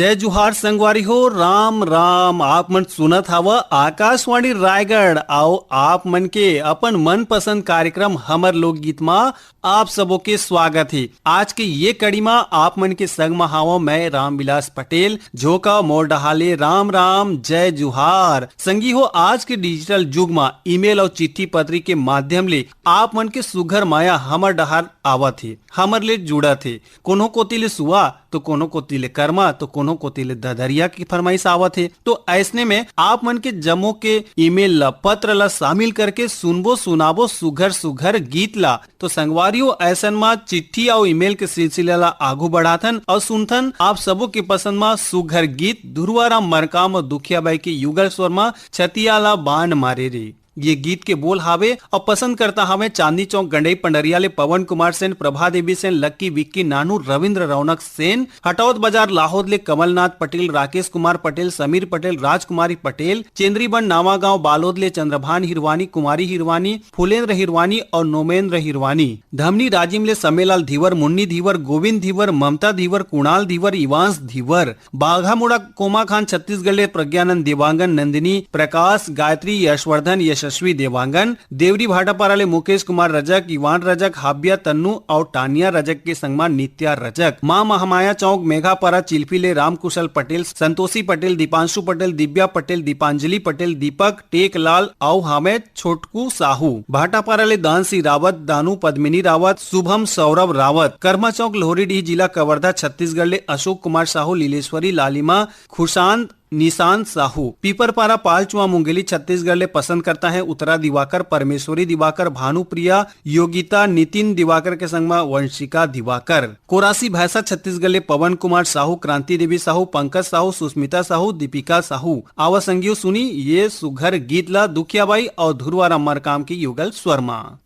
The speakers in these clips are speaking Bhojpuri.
जय जुहार संगवारी हो, राम राम। आप मन सुनत हवा आकाशवाणी रायगढ़। आओ आप मन के अपन मन पसंद कार्यक्रम हमर लोकगीत में आप सबों के स्वागत है। आज के ये कड़ी में आप मन के संग में हावा मैं रामविलास पटेल, झोका मोर डहाले राम राम जय जुहार। संगी हो, आज के डिजिटल युग में ईमेल और चिट्ठी पत्री के माध्यम ले आप मन के सुघर माया हमर डहार आवत है, हमर ले जुड़त है। कोनो कोती ले सुआ तो कोनो कोती ले कर्मा तो कोनो कोती ले ददरिया की फरमाइश आवत है। तो ऐसने में आप मन के जमो के ईमेल ला पत्र ला शामिल करके सुनबो सुनाबो सुघर सुघर गीत ला। तो संगवारियों ऐसन में चिट्ठी और ईमेल के सिलसिला ला आगू बढ़ाथन और सुनथन आप सबों के पसंद में सुघर गीत धुरवाराम मरकाम और दुखिया बाई के युगल स्वर में छतिया ला बाण मारे रे। ये गीत के बोल हावे और पसंद करता हमें चांदी चौक गंडई पंडरिया ले पवन कुमार सेन, प्रभा देवी सेन, लक्की विक्की नानू, रविंद्र रौनक सेन, हटौत बाजार लाहौद ले कमलनाथ पटेल, राकेश कुमार पटेल, समीर पटेल, राजकुमारी पटेल, चेंद्रीबन नावागांव बालोद ले चंद्रभान हिरवानी, कुमारी हिरवानी, फुलेंद्र हिरवानी और नोमेंद्र हिरवानी, धमनी राजिम ले समेलाल धीवर, मुन्नी धीवर, गोविंद धीवर, ममता धीवर, कुणाल धीवर, इवांस धीवर, बाघामुड़ा कोमा खान छत्तीसगढ़ ले प्रज्ञानंद देवांगन, नंदिनी प्रकाश, गायत्री यशवर्धन, यशस्वी देवांगन, देवरी भाटापारा ले मुकेश कुमार रजक, इवान रजक, हाबिया तन्नू और टानिया रजक के संगमा नित्या रजक, मां महामाया चौक मेघापारा चिल्फी ले रामकुशल पटेल, संतोषी पटेल, दीपांशु पटेल, दिव्या पटेल, दीपांजलि पटेल, दीपक टेकलाल और हामिद छोटकू साहू, भाटापारा ले दानसी रावत, दानू पद्मिनी रावत, शुभम सौरभ रावत, कर्मा चौक लोहरीडीह जिला कवर्धा छत्तीसगढ़ ले अशोक कुमार साहू, लीलेश्वरी लालिमा, खुशांत निशांत साहू, पीपरपारा पालचुआ मुंगेली छत्तीसगढ़ ले पसंद करता है उत्तरा दिवाकर, परमेश्वरी दिवाकर, भानुप्रिया, योगिता, नितिन दिवाकर के संग में वंशिका दिवाकर, कोरासी भैंसा छत्तीसगढ़ ले पवन कुमार साहू, क्रांति देवी साहू, पंकज साहू, सुस्मिता साहू, दीपिका साहू। आवा संगियो सुनी ये सुघर गीत ला दुखियाबाई और धुरवाराम मरकाम की युगल स्वर्मा।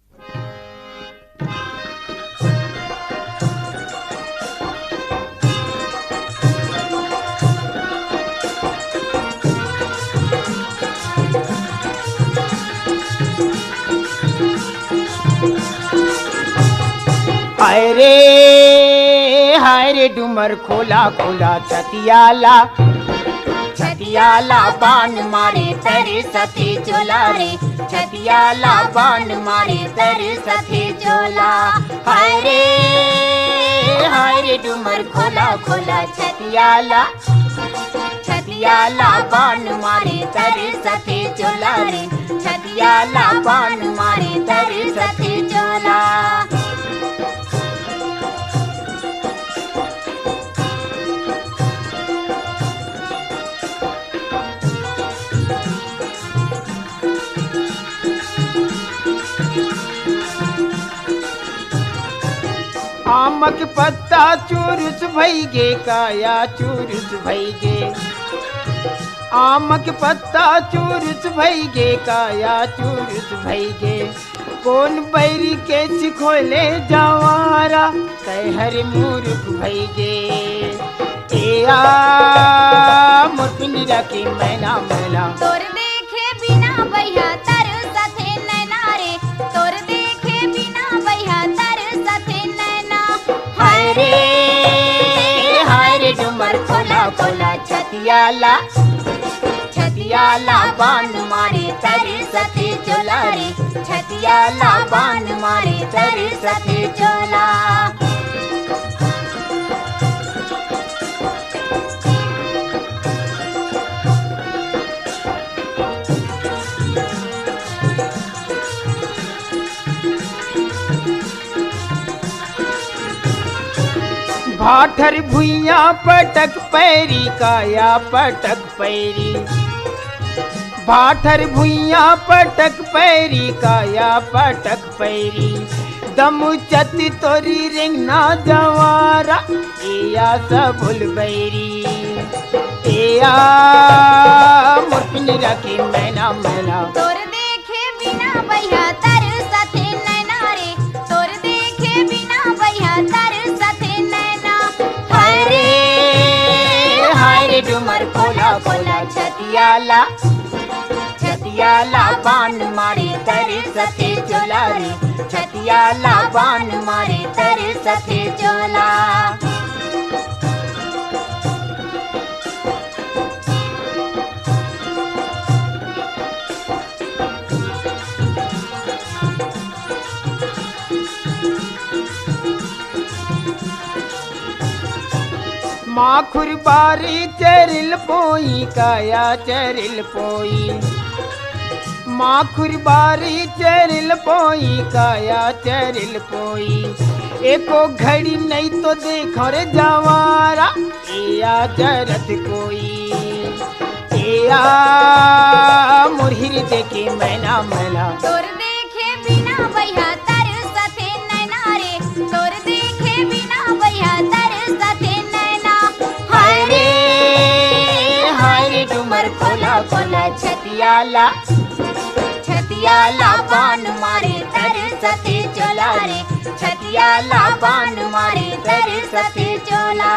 हाय रे डुमर खोला खोला छतियाला, छतियाला बाण मारे तेरे सथे चोला रे, छतियाला बाण मारे तेरे सथे चोला। हाय रे डुमर खोला खोला छतियाला, छतियाला बाण मारे तेरे सथे चोला रे, छतियाला बाण मारे तेरे सथे चोला। आमक पत्ता चूरुस भई गे, काया चूरुस भई गे, आमक पत्ता चूरुस भई गे, काया चूरुस भई गे। कौन बैरी के सिखोले जवारा, कहर मूर्ख भई गे। एया मोरपिंजरा के मैना मैना, तोर देखे बिना बैहा तर सथे नैना रे, तोर देखे बिना बैहा तर सथे नैना। हाय रे डुमर खोला खोला छतियाला, छतियाला बाण मारे तेरे सथे चोला रे, छतियाला बाण मारे तेरे सथे चोला। भाठर भुइया पटक पैरी, काया पटक पैरी, भाठर भुइया पटक पैरी, काया पटक पैरी। दमु चति तोरी रिंगना जवारा, एया सबुल बैरी। एया मोरपिंजरा की मैना मैना, तोर देखे बिना बैहा तर सथे नैना रे, तोर देखे बिना बैहा तर सथे नैना। हाय रे डुमर खोला खोला छतियाला, छतियाला बाण मारे तेरे सथे चोला रे, छतियाला बाण मारे तेरे सथे चोला। माखुर बारी चरिल पोई काया चरिल पोई माखुर बारी चरिल पोई काया चरिल पोई एको घड़ी नहीं तो देखो रे जवारा या जरत कोई या मुरहिर देखी मैना मैना तोर देखे बिना भैया तर सथे नैना रे तोर देखे बिना भैया तर सथे नैना हाय रे डुमर खोला खोला छतियाला छतियाला बाण मारे तर सथे चोला रे छतियाला बाण मारे तर सथे चोला।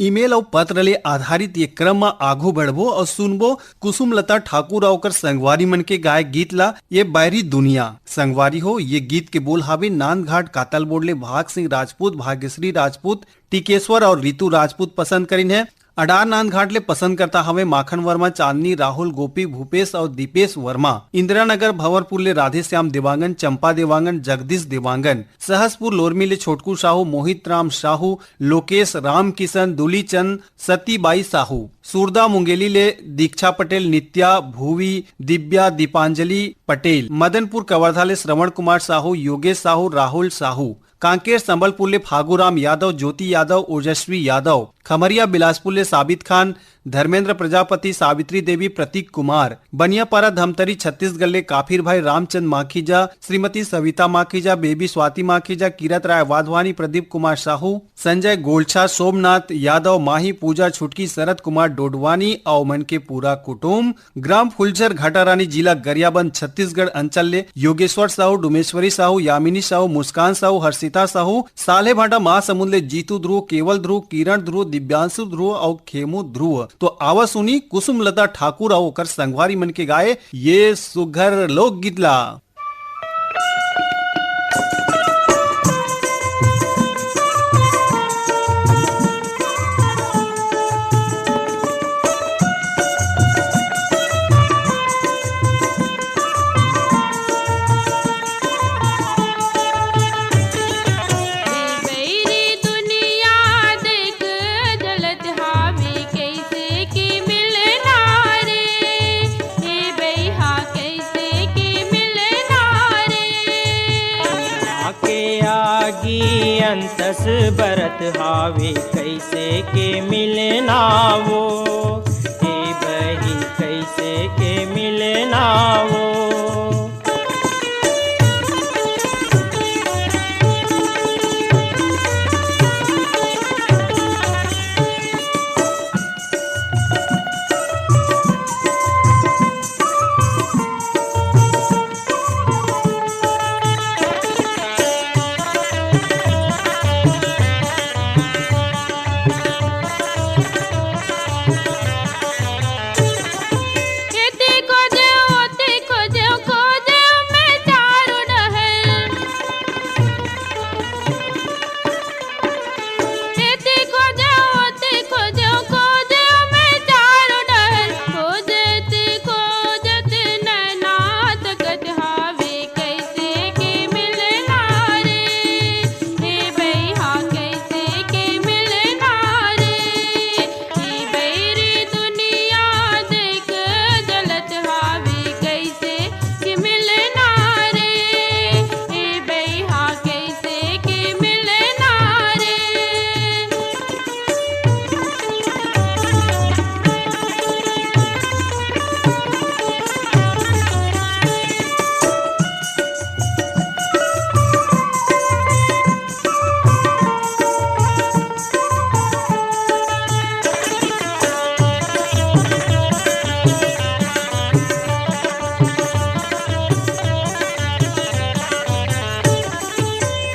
ईमेल और पत्र ले आधारित ये क्रम में आगू बढ़बो और सुनबो कुसुमलता ठाकुर और संगवारी मन के गाय गीत ला ये बैरी दुनिया संगवारी हो। ये गीत के बोल हावे नांदघाट कातल बोडले भाग सिंह राजपूत, भाग्यश्री राजपूत, टिकेश्वर और रितु राजपूत पसंद करीन है। अडार नांदघाट ले पसंद करता हवे माखन वर्मा, चांदनी, राहुल, गोपी, भूपेश और दीपेश वर्मा। इंदिरा नगर भंवरपुर ले राधे श्याम देवांगन, चंपा देवांगन, जगदीश देवांगन। सहसपुर लोरमी ले छोटकू साहू, मोहित राम साहू, लोकेश, राम किशन, दुलीचंद, सतीबाई साहू। सूरदा मुंगेली ले दीक्षा पटेल, नित्या, भूवी, दिव्या, दीपांजलि पटेल। मदनपुर कवर्धा ले श्रवण कुमार साहू, योगेश साहू, राहुल साहू। कांकेर संबलपुर ले फागूराम यादव, ज्योति यादव, ओजस्वी यादव। खमरिया बिलासपुर ले साबित खान, धर्मेंद्र प्रजापति, सावित्री देवी, प्रतीक कुमार। बनियापारा धमतरी छत्तीसगढ़ ले काफिर भाई रामचंद माखीजा, श्रीमती सविता माखीजा, बेबी स्वाति माखीजा, किरत राय वाधवानी, प्रदीप कुमार साहू, संजय गोलछा, सोमनाथ यादव, माही पूजा छुटकी, शरद कुमार डोडवानी और मन के पूरा कुटुम्ब। ग्राम फुलझर घाटारानी, जिला गरियाबंद, छत्तीसगढ़ अंचल ले योगेश्वर साहू, डुमेश्वरी साहू, यामिनी साहू, मुस्कान साहू, हर्षिता साहू। साले भाटा महासमुंद ले जीतू ध्रुव, केवल ध्रुव, किरण ध्रुव, दिव्यांशु ध्रुव और खेमू ध्रुव। तो आवा सुनी कुसुमलता ठाकुर और ओकर संगवारी मन के गाए ये सुघर लोकगीत ला। अंतस बरत हावे कैसे के मिलना वो हे बही कैसे के मिलना वो।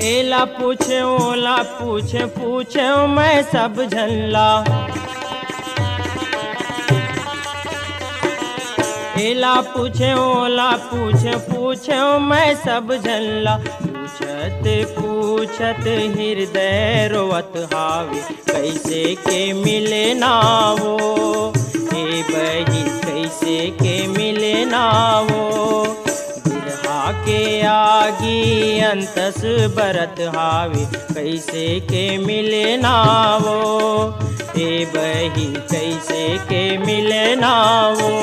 एला पूछे ओला पूछे पूछे मैं सब झल्ला। एला पूछे ओला पूछे पूछे मैं सब झल्ला। पूछत पूछत हृदय रोवत हावे कैसे के मिले ना वो हे बही कैसे के मिले ना वो। बिरहा आके आगी अंतस बरत हावे कैसे के मिले नावो ए बही कैसे के मिले नावो।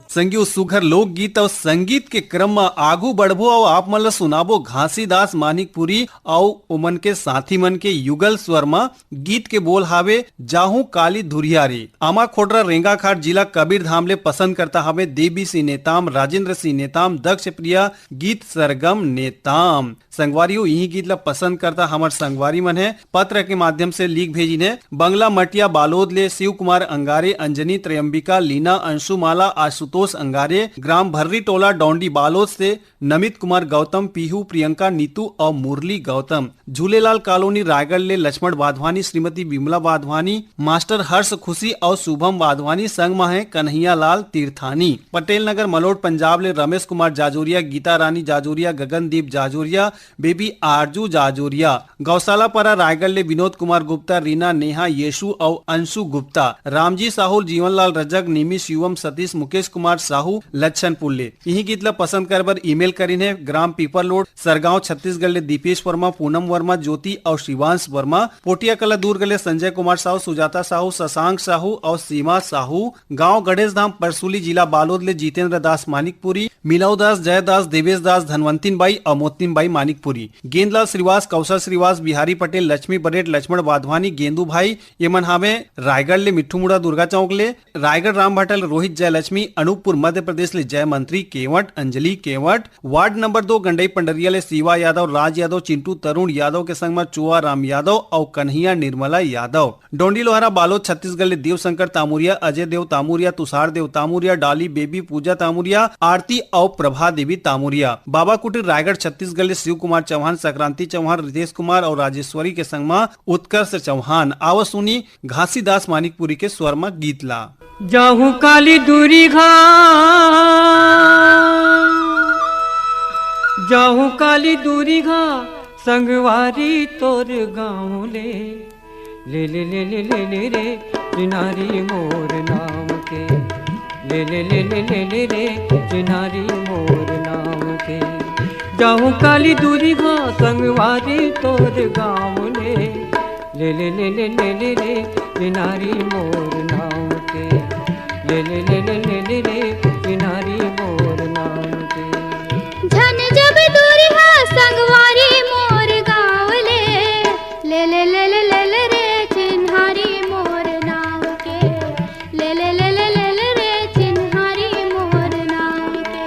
संगियो सुघर लोकगीत और संगीत के क्रम में आगू बढ़बो और आप मन ला सुनाबो घासीदास मानिकपुरी और उमन के साथी मन के युगल स्वर में गीत के बोल हावे जाहू काली धुरिया रे। आमा खोडरा रेंगाखाट जिला कबीर धाम ले पसंद करता हावे देवी सिंह नेताम, राजेंद्र सिंह नेताम, दक्ष प्रिया गीत सरगम नेताम। संगवारियों यही गीत ला पसंद करता हमार संगवारी मन है पत्र के माध्यम से लिख भेजी ने बंगला मटिया बालोद ले शिव कुमार अंगारे, अंजनी त्रयंबिका, लीना, अंशुमाला, आशुतोष अंगारे, ग्राम भर्री टोला डोंडी बालोद से नमित कुमार गौतम, पीहू, प्रियंका, नीतू और मुरली गौतम। झूलेलाल कॉलोनी रायगढ़ ले लक्ष्मण वाधवानी, श्रीमती विमला वाधवानी, मास्टर हर्ष खुशी और शुभम वाधवानी संग में है कन्हैया लाल तीर्थानी। पटेल नगर मलोट पंजाब ले रमेश कुमार जाजोरिया, गीता रानी जाजोरिया, गगनदीप जाजोरिया, बेबी आरजू जाजोरिया। गौशाला परा रायगढ़ ले विनोद कुमार गुप्ता, रीना, नेहा, येशु और अंशु गुप्ता। रामजी साहू, जीवनलाल रजक, निमी, शिवम, सतीश, मुकेश कुमार साहू लच्छनपुर ले। यही गीत ला पसंद कर बर ईमेल करीन है ग्राम पीपर रोड सरगांव छत्तीसगढ़ ले दीपेश वर्मा, पूनम वर्मा, ज्योति और शिवांश वर्मा। पोटिया कला दूर गले संजय कुमार साहू, सुजाता साहू, शशांक साहू और सीमा साहू। गांव गणेश धाम परसुली जिला बालोद ले जितेंद्र दास मानिकपुरी, मिलाऊ दास, जयदास, देवेश दास, धनवंतिन बाई और मोतिन बाई मानिकपुरी। गेंदलाल श्रीवास, कौशल श्रीवास, बिहारी पटेल, लक्ष्मी बरेट, लक्ष्मण वाधवानी, गेंदू भाई ये मन हावे रायगढ़ ले मिट्ठू मुड़ा दुर्गा चौक ले। रायगढ़ राम भटल, रोहित जयलक्ष्मी, अनूपपुर मध्य प्रदेश ले जय मंत्री केवट, अंजलि केवट। वार्ड नंबर 2 गंडई पंडरिया ले शिवा यादव, राज यादव, चिंटू तरुण यादव के संग में चुआ राम यादव और कन्हैया निर्मला यादव। डोंडी लोहारा बालोद छत्तीसगढ़ ले देव शंकर तामुरिया, अजय देव तामुरिया, तुषार देव तामुरिया, डाली बेबी, पूजा तामुरिया, आरती और प्रभा देवी तामुरिया। बाबा कुटीर रायगढ़ छत्तीसगढ़ ले शिव कुमार चौहान, संक्रांति चौहान, रितेश कुमार और राजेश्वरी के संग में उत्कर्ष चौहान। आव सुनी घासीदास मानिकपुरी के स्वर में गीत ला। जाहू काली दूरी घा, जाहू काली दूरी घा, संगवारी तोर गाँव ले ले ले ले ले ले ले रे चिनारी मोर नाम के, ले ले ले ले ले ले रे चिनारी मोर नाम के। जाहू काली दूरी घा, संगवारी तोर गाँव ले ले ले ले ले ले ले रे चिनारी मोर नाम के, ले ले ले ले ले ले रे चिनारी मोर नाम के। झन जब दूरी हा संगवारी मोर गाँव ले ले ले ले ले ले ले रे चिन्हारी मोर नाम के, ले ले ले ले ले ले रे चिन्हारी मोर नाम के,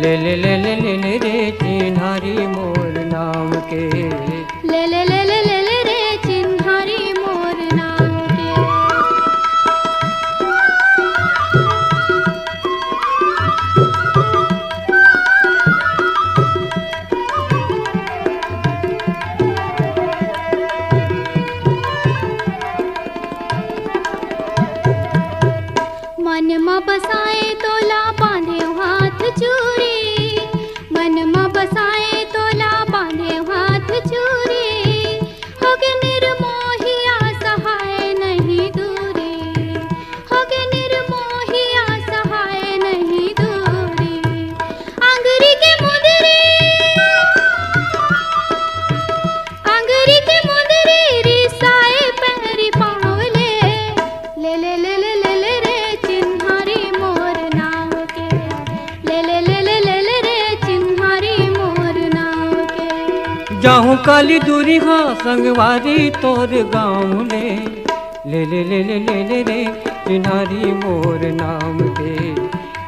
ले ले ले ले ले ले रे चिन्हारी मोर नाम के, ले ले ले ले ले ले रे चिन्हारी मोर नाम के। मन में बसाए तोला बांधे चूरी मन में बसाए तोला बांधे हाथ चूरी होगे निर्मोहिया सहाय नहीं दूरी होगे निर्मोहिया सहाय नहीं दूरी अंगरी के मुंदरी रिसाए पैरी पावले ले ले ले ले ले ले रे चिन्हारी मोर नाव के ले ले ले ले ले ले रे चिन्हारी मोर नाव के जाहूँ काली दूरी हाँ संगवारी तोर गाँव ले ले ले ले ले ले रे चिन्हारी मोर नाम के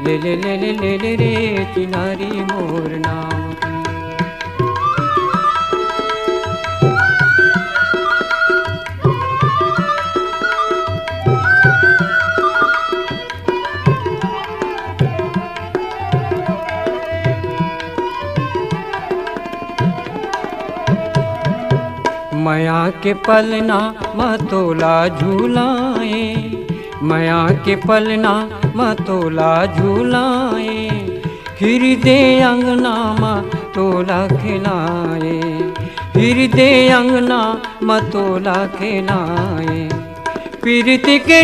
ले ले ले ले ले ले रे चिन्हारी मोर नाम के। माया के पलना मतोला झूलाए माया के पलना मतोला झूलाए हृदय अंगना मतोला खिलाए हृदय अंगना मतोला खिलाए पीरती के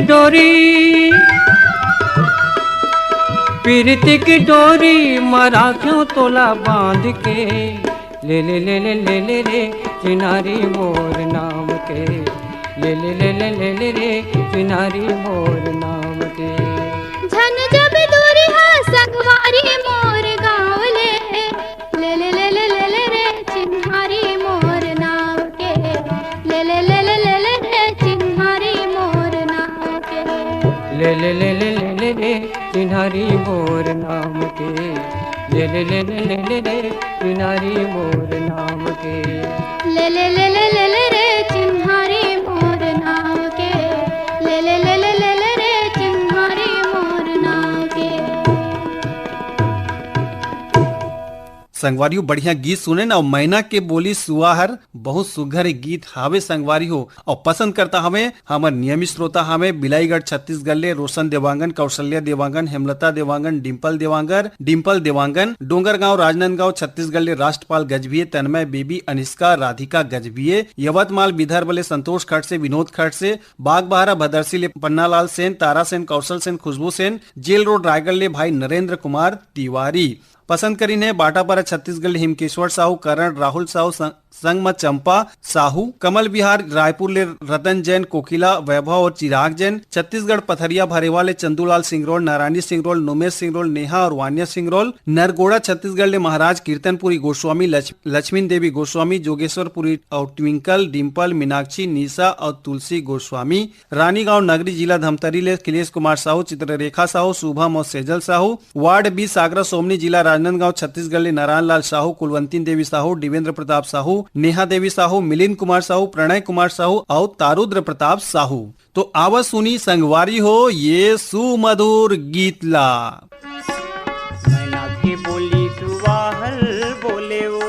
डोरी मरा क्यों तोला बांध के ले ले ले ले ले ले रे चिन्हारी मोर नाम के ले ले ले ले ले ले रे चिन्हारी मोर नाम के। झन जब दूरी हाँ संगवारी मोर गाँव ले ले ले ले ले ले ले रे चिन्हारी मोर नाम के ले ले ले ले ले ले रे चिन्हारी मोर नाम के ले ले ले ले ले ले रे चिन्हारी मोर नाम के ले ले ले ले ले ले रे चिन्हारी मोर नाम के ले ले ले ले ले ले रे चिन्हारी मोर नाव के ले ले ले ले ले ले रे चिन्हारी मोर नाव के। संगवारी हो बढ़िया गीत सुने ना। मैना के बोली सुआहर बहुत सुघर गीत हावे संगवारी हो और पसंद करता हमें हमार नियमित श्रोता हमें बिलाईगढ़ छत्तीसगढ़ ले रोशन देवांगन, कौशल्या देवांगन, हेमलता देवांगन, डिम्पल देवांगन, डोंगरगांव राजनांदगांव छत्तीसगढ़ ले राष्ट्रपाल गजभिये, तन्मय बेबी, अनिष्का राधिका गजभिये, यवतमाल विदर्भ ले संतोष खट से, विनोद खट से, बागबहारा भदरसी ले पन्नालाल सेन, तारा सेन, कौशल सेन, खुशबू सेन, जेल रोड रायगढ़ ले भाई नरेंद्र कुमार तिवारी। पसंद करी ने बाटापारा छत्तीसगढ़ हिमकेश्वर साहू, करण राहुल साहू, संगम चंपा साहू, कमल विहार रायपुर ले रतन जैन, कोकिला वैभव और चिराग जैन, छत्तीसगढ़ पथरिया भरेवा ले चंदूलाल सिंगरोल, नारायणी सिंगरोल, नुमेश सिंगरोल, नेहा और वान्या सिंगरोल, नरगोड़ा छत्तीसगढ़ ले महाराज कीर्तनपुरी गोस्वामी, लक्ष्मी देवी गोस्वामी, जोगेश्वरपुरी और ट्विंकल, डिम्पल, मीनाक्षी, निशा और तुलसी गोस्वामी, रानीगांव नगरी जिला धमतरी ले अखिलेश कुमार साहू, चित्ररेखा साहू, शुभम और सेजल साहू, वार्ड 20 सागरा सोमनी जिला राजनांदगांव छत्तीसगढ़ ले नारायण लाल साहू, कुलवंती देवी साहू, देवेंद्र प्रताप साहू, नेहा देवी साहू, मिलिंद कुमार साहू, प्रणय कुमार साहू और तारुद्र प्रताप साहू। तो आवाज सुनी संगवारी हो ये सुमधुर गीतला। मैना की बोली सुवाहल बोले वो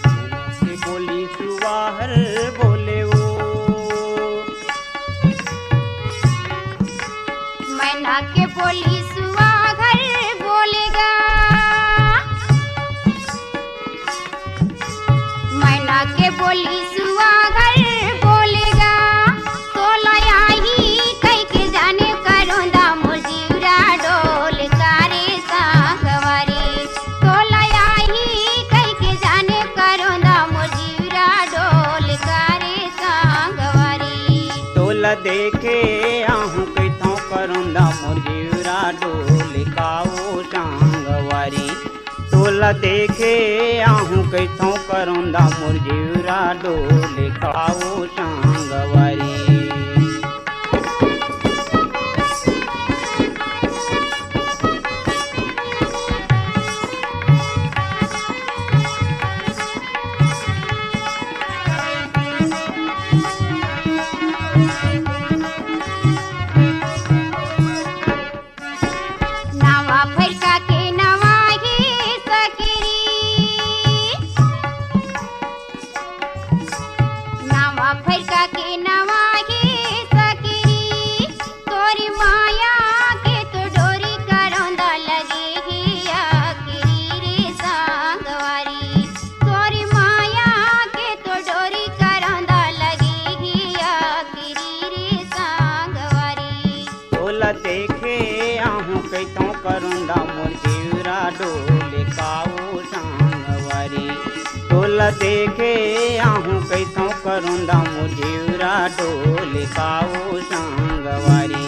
मैना की बोली सुवाहल बोले वो मैना के बोली सुवाहल बोलेगा मैना के बोली सुवाहल बोलेगा तोला आई कई के जाने करोंदा मुजीरा डोल कारे सांगवारी तोला आई कई के जाने करोंदा मुजीरा डोल कारे सांगवारी तोला देखे आहू कैथों करोंदा मुरजीरा डोल काओ सांगवारी तोला देखे आहू कैथों करोंदा मुरजीरा डोल काओ सांगवारी। नावा फरका के नवाही सकरी नावा फरका के नवाही देखे आहू कैसो करुंदा मुझेरा डोल काऊ संगवारी।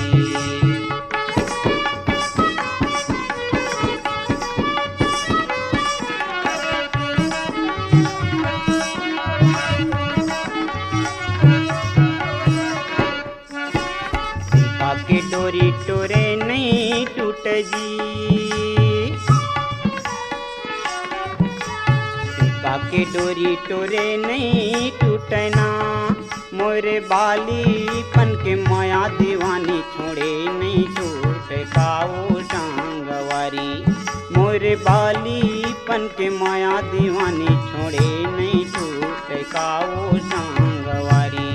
के डोरी टोरे नहीं टूट जी, सिक्का के डोरी टोरे नहीं टूटना, मोरे बाली पन के माया दीवानी छोड़े नहीं छूट काऊ संगवारी। मोरे बाली पन के माया दीवानी छोड़े नहीं छूट काऊ संगवारी।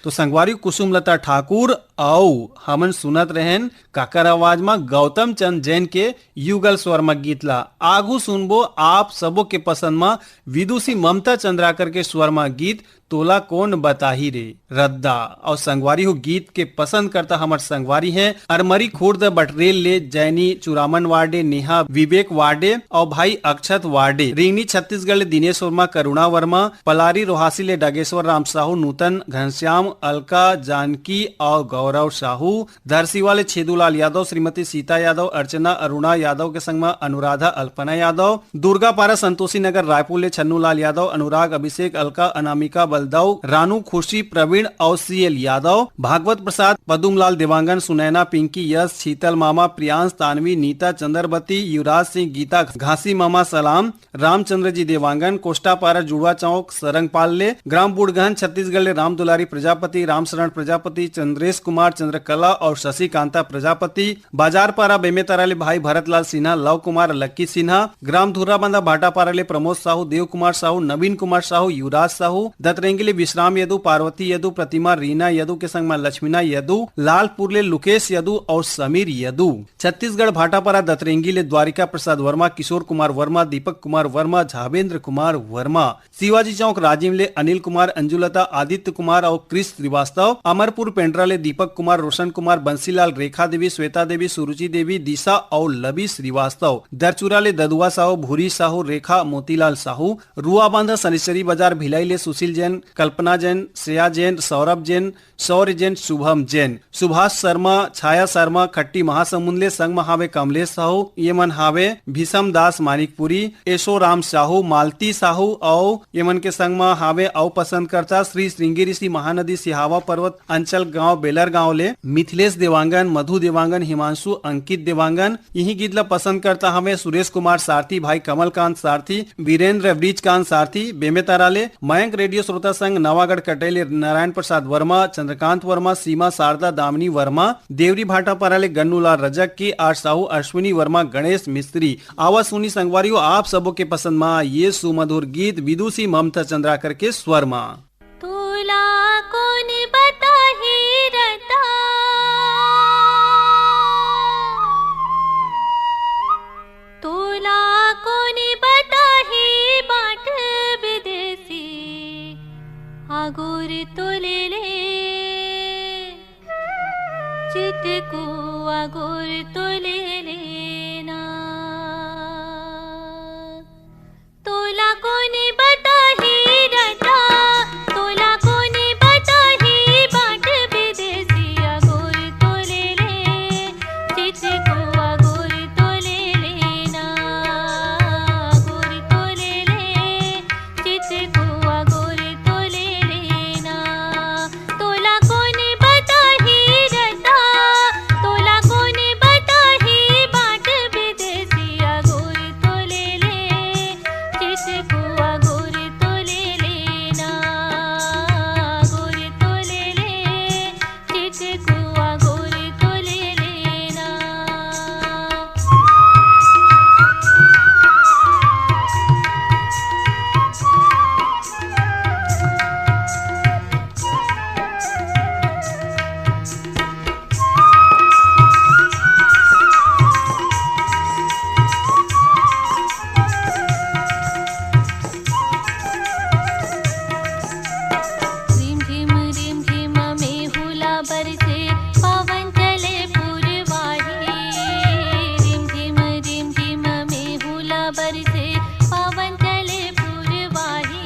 तो संगवारी कुसुमलता ठाकुर औ हमन सुनत रहन काकर आवाज में गौतम चंद जैन के युगल स्वर में गीत ला। आगू सुनबो आप सबो के पसंद में विदुषी ममता चंद्राकर के स्वर में गीत तोला कौन बताही रे रद्दा। और संगवारी हो गीत के पसंद करता हमार संगवारी हैं अरमरी खुर्द बटरेल ले जैनी चुरामन वार्डे, नेहा विवेक वार्डे और भाई अक्षत वार्डे, रिंगनी छत्तीसगढ़ ले दिनेश वर्मा, करुणा वर्मा, पलारी रोहासी ले डगेश्वर राम साहू, नूतन घनश्याम, अलका जानकी और गौरव साहू, धरसीवा ले छेदूलाल यादव, श्रीमती सीता यादव, अर्चना अरुणा यादव के संग में अनुराधा अल्पना यादव, दुर्गापारा संतोषी नगर रायपुर ले छन्नूलाल यादव, अनुराग अभिषेक, अलका अनामिका बलदाऊ, रानू खुशी, प्रवीण और सीएल यादव, भागवत प्रसाद, पदुमलाल देवांगन, सुनैना, पिंकी, यश, शीतल मामा, प्रियांश, तानवी, नीता चंद्रवती, युवराज सिंह, गीता घासी मामा, सलाम, रामचंद्र जी देवांगन, कोष्टापारा जुड़वा चौक सरंगपाल ले, ग्राम बुड़गहन छत्तीसगढ़ ले राम दुलारी प्रजापति, रामशरण प्रजापति, चंद्रेश कुमार चंद्रकला और शशिकांता प्रजापति, बाजारपारा बेमेतरा ले भाई Bharatlal Sinha, love Kumar Lucky Sinha, gram धुर्राबंदा Bhatapara ले प्रमोद साहू, देव कुमार साहू, नवीन कुमार साहू, युवराज साहू, दतरेंगी ले विश्राम यदु, पार्वती यदु, प्रतिमा रीना यदु के संग में लक्ष्मीना यदु, लालपुर ले लुकेश यदु और समीर यदु, छत्तीसगढ़ भाटापारा दतरेंगी ले द्वारिका प्रसाद वर्मा, किशोर कुमार वर्मा, दीपक कुमार वर्मा, झावेंद्र कुमार वर्मा, शिवाजी चौक राजीव ले अनिल कुमार, अंजुलता, आदित्य कुमार और क्रिस श्रीवास्तव, अमरपुर पेंड्रा ले दीपक कुमार, रोशन कुमार, बंसीलाल, रेखा देवी, श्वेता देवी, सुरुचि देवी, दिशा और लबी श्रीवास्तव, दरचूरा ले ददुआ साहू, भूरी साहू, रेखा मोतीलाल साहू, रुआ बांधा सनिचरी बाजार भिलाई ले सुशील जैन, कल्पना जैन, श्रेया जैन, सौरभ जैन, शौर्य जैन, शुभम जैन, सुभाष शर्मा, छाया शर्मा, खट्टी महासमुंद ले संग महावे कमलेश साहू, येमन हावे भीषम दास मानिकपुरी, यशो राम साहू, मालती साहू और येमन के संग में हावे औ पसंद करता श्री श्रृंगी ऋषि महानदी सिहावा पर्वत अंचल गांव बेलर गांव ले मिथिलेश देवांगन, मधु देवांगन, हिमांशु, अंकित देवांगन। यही गीत ला पसंद करता हमें सुरेश कुमार सारथी, भाई कमलकांत सारथी, वीरेंद्र ब्रिजकांत सारथी, बेमेतरा ले मयंक रेडियो श्रोता संघ नवागढ़ कटेले, नारायण प्रसाद वर्मा, चंद्रकांत वर्मा, सीमा शारदा दामनी वर्मा, देवरी भाटापारा ले गन्नूलाल रजक की, आर साहू, अश्विनी वर्मा, गणेश मिस्त्री। आवाज सुनी संगवारियों आप सबों के पसंद में ये सुमधुर गीत विदुषी ममता चंद्राकर के स्वर में। तोला कौन बताही रता, तोला कौन बताही बाट विदेशी, आगुर तोले ले चित को आगुर तोले लेना, तोला कौन बताही रता, तोला कौन बताही चिचकुआ गुर तो ले लेना, गुर तो ले ले, चिचकुआ गुर तो ले लेना। रिम झिम में हुला बरसे पवन चले पूरवाही, रिम झिम में हुला बरसे पवन चले पूरवाही।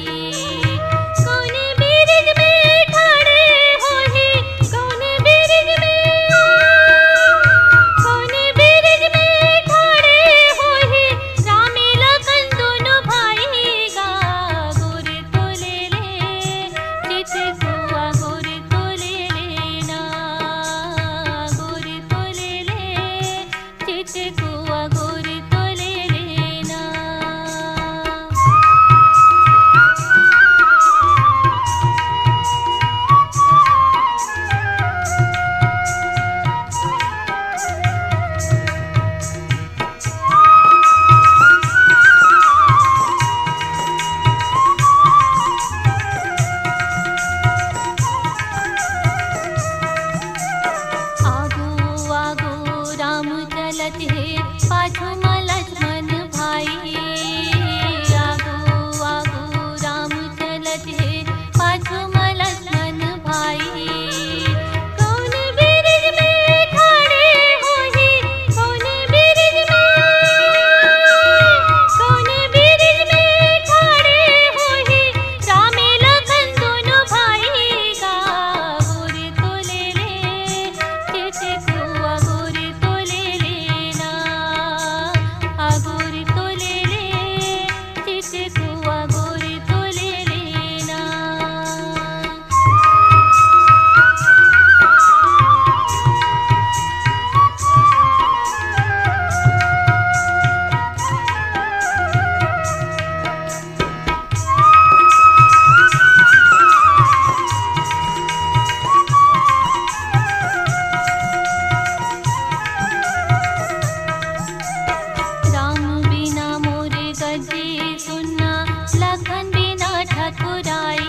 कौने बिरज में ठाड़े होही, कौने बिरज में, कौने बिरज में ठाड़े होही, रामे लखन दोनों भाई गा। गुर तो ले ले, चिचकुआ गुर तो ले लेना, गुर तो ले ले, चिचकुआ गुर तो ले लेना। आगू आगू राम चलत है, पाछू लक्ष्मण भाई। आगू आगू राम चलत है, पाछू लक्ष्मण भाई। कौन बिरज में ठाड़े होही, कौन बिरज में, कौन बिरज में ठाड़े होही, रामे लखन दोनों भाई गा। गुर तो ले ले, चिचकुआ गुर तो ले लेना, गुर तो ले ले, चिचकुआ गुर तो ले लेना। राम बिना मोरे गजे सुनना, लखन बिना ठकुराई।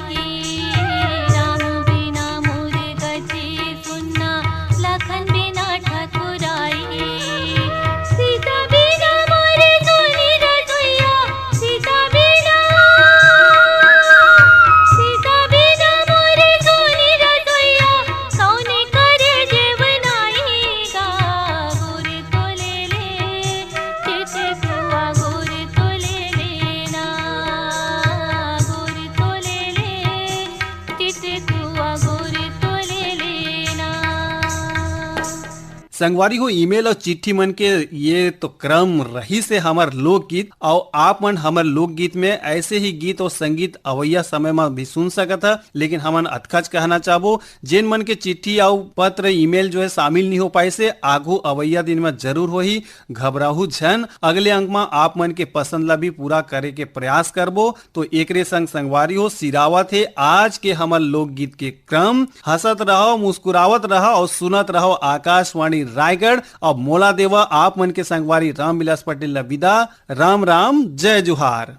राम बिना मोरे गजे सुनना, लखन बिना ठकुराई। सीता बिना मोरे सोनी रसोइया, सीता बिना, सीता बिना मोरे सोनी रसोइया, कौने करे जेवनाई गा। गुर तो ले ले, चिचकुआ गुर तो ले लेना, गुर तो ले ले, चिचकुआ गुर तो ले लेना। संगवारी हो ईमेल और चिट्ठी मन के ये तो क्रम रही से हमार लोकगीत, और आप मन हमार लोकगीत में ऐसे ही गीत और संगीत अवैया समय में भी सुन सकत है। लेकिन हमन अतखच कहना चाहबो, जेन मन के चिट्ठी और पत्र ईमेल जो है शामिल नहीं हो पाए से आगू अवैया दिन में जरूर होही। घबराहू झन, अगले अंक में आप मन के पसंद ला भी पूरा करे के प्रयास करबो। तो एकरे संग संगवारी हो सिरावत है आज के हमार लोकगीत के क्रम। हंसत रहो, मुस्कुरावत रहो और सुनत रहो आकाशवाणी रायगढ़। अब मोला देवा आप मन के संगवारी राम विलास पटेल ला विदा। राम राम, जय जोहार।